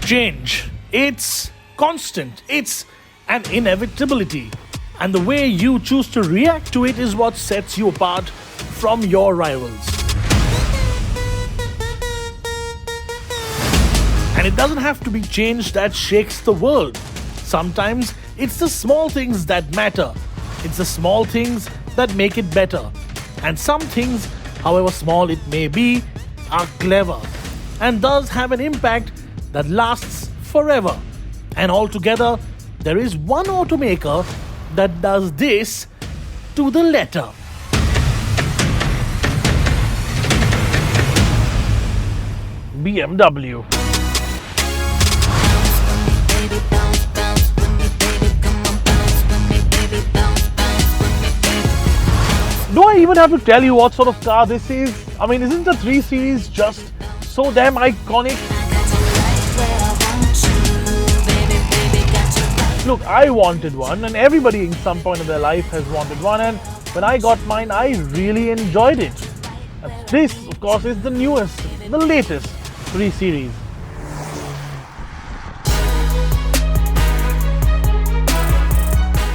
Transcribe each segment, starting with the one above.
Change. It's constant. It's an inevitability. And the way you choose to react to it is what sets you apart from your rivals. And it doesn't have to be change that shakes the world. Sometimes it's the small things that matter. It's the small things that make it better. And some things, however small it may be, are clever and thus have an impact that lasts forever. And altogether, there is one automaker that does this to the letter. BMW. Do I even have to tell you what sort of car this is? I mean, isn't the 3 Series just so damn iconic? Look, I wanted one, and everybody in some point of their life has wanted one, and when I got mine, I really enjoyed it. And this, of course, is the newest, the latest 3 Series.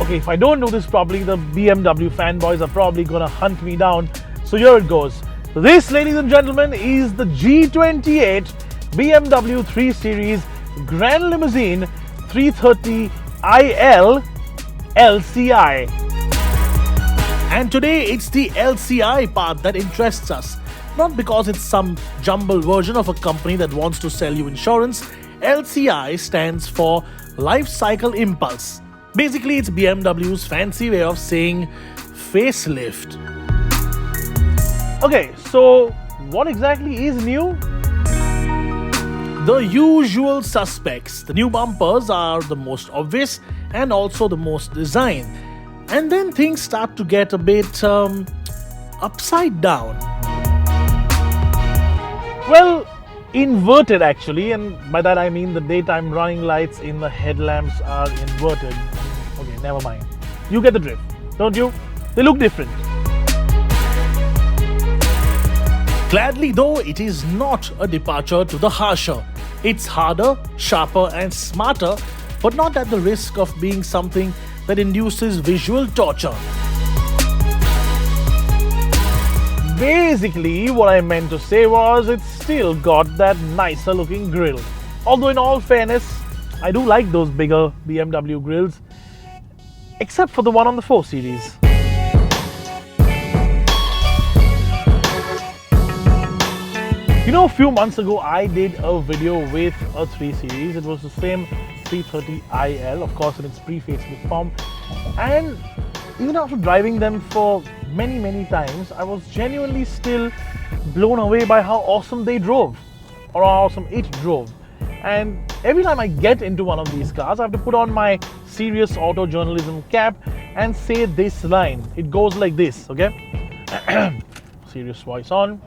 Okay, if I don't do this properly, the BMW fanboys are probably gonna hunt me down. So here it goes. This, ladies and gentlemen, is the G28 BMW 3 Series Grand Limousine 330iL LCI. And today it's the LCI part that interests us. Not because it's some jumbled version of a company that wants to sell you insurance. LCI stands for Life Cycle Impulse. Basically, it's BMW's fancy way of saying facelift. Okay, so what exactly is new? The usual suspects. The new bumpers are the most obvious and also the most designed. And then things start to get a bit upside down. Well, inverted actually, and by that I mean the daytime running lights in the headlamps are inverted. Okay, never mind. You get the drift, don't you? They look different. Gladly though, it is not a departure to the harsher. It's harder, sharper and smarter, but not at the risk of being something that induces visual torture. Basically, what I meant to say was it's still got that nicer looking grille. Although in all fairness, I do like those bigger BMW grills, except for the one on the 4 Series. You know, a few months ago I did a video with a 3 Series. It was the same 330iL, of course in its pre-facelift form. And even after driving them for many times, I was genuinely still blown away by how awesome they drove, or how awesome it drove. And every time I get into one of these cars, I have to put on my serious auto journalism cap and say this line. It goes like this, okay? Serious voice on.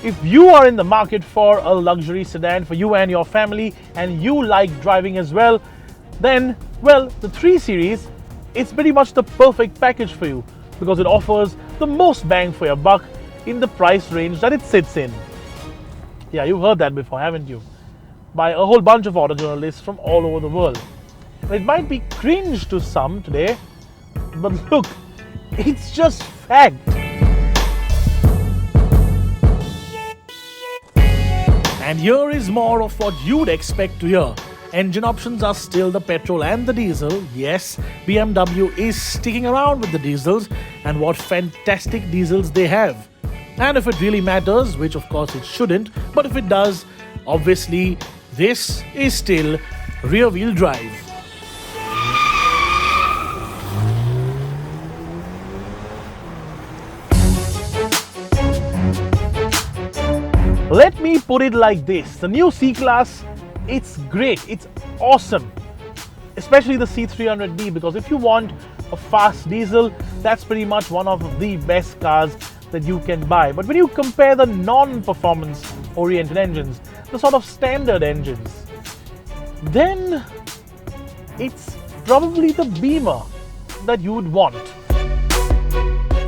If you are in the market for a luxury sedan for you and your family, and you like driving as well, then, well, the 3 Series, it's pretty much the perfect package for you because it offers the most bang for your buck in the price range that it sits in. Yeah, you've heard that before, haven't you? By a whole bunch of auto journalists from all over the world. It might be cringe to some today, but look, it's just fact. And here is more of what you'd expect to hear. Engine options are still the petrol and the diesel. Yes, BMW is sticking around with the diesels, and what fantastic diesels they have. And if it really matters, which of course it shouldn't, but if it does, obviously this is still rear-wheel drive. Let me put it like this. The new C-Class, it's great. It's awesome. Especially the C300D, because if you want a fast diesel, that's pretty much one of the best cars that you can buy. But when you compare the non-performance oriented engines, the sort of standard engines, then it's probably the Beamer that you would want.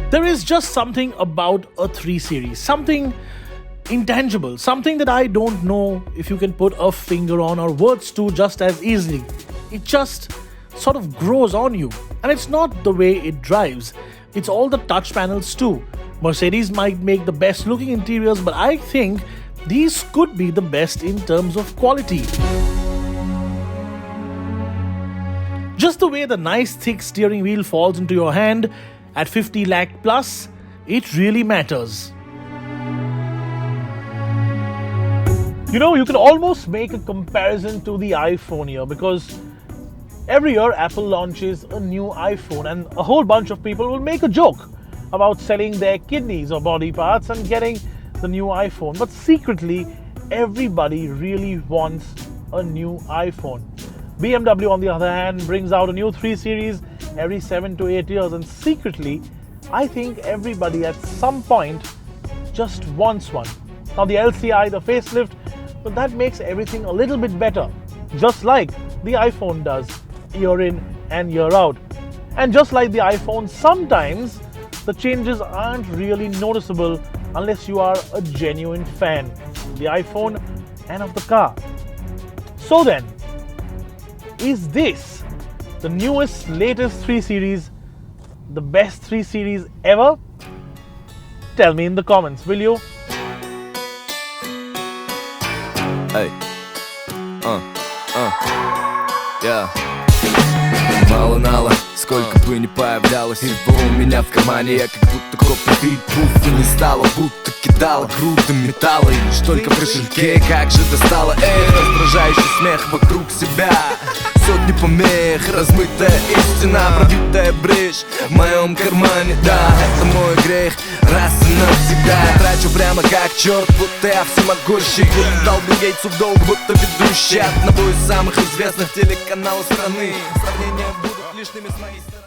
There is just something about a 3 Series, something intangible, something that I don't know if you can put a finger on or words to just as easily. It just sort of grows on you. And it's not the way it drives, it's all the touch panels too. Mercedes might make the best looking interiors, but I think these could be the best in terms of quality. Just the way the nice thick steering wheel falls into your hand at 50 lakh plus, it really matters. You know, you can almost make a comparison to the iPhone here, because every year Apple launches a new iPhone and a whole bunch of people will make a joke about selling their kidneys or body parts and getting the new iPhone. But secretly, everybody really wants a new iPhone. BMW, on the other hand, brings out a new 3 Series every 7 to 8 years, and secretly, I think everybody at some point just wants one. Now the LCI, the facelift, but that makes everything a little bit better, just like the iPhone does, year in and year out. And just like the iPhone, sometimes the changes aren't really noticeable unless you are a genuine fan of the iPhone and of the car. So then, is this the newest, latest 3 Series, the best 3 Series ever? Tell me in the comments, will you? Эй, yeah. Мало-нало, сколько бы ни появлялось его у меня в кармане, я как будто копий пуф, и не стало, будто кидала груды металла. И лишь только в кошельке, как же достало, раздражающий смех вокруг себя. Сотни помех, размытая истина, пробитая брешь в моем кармане. Да, это мой грех, раз и навсегда. Я трачу прямо как черт, будто я всемогущий, будто дал Билл Гейтсу в долг, будто ведущий одного из самых известных телеканалов страны. Сравнения будут лишними с моей стороны.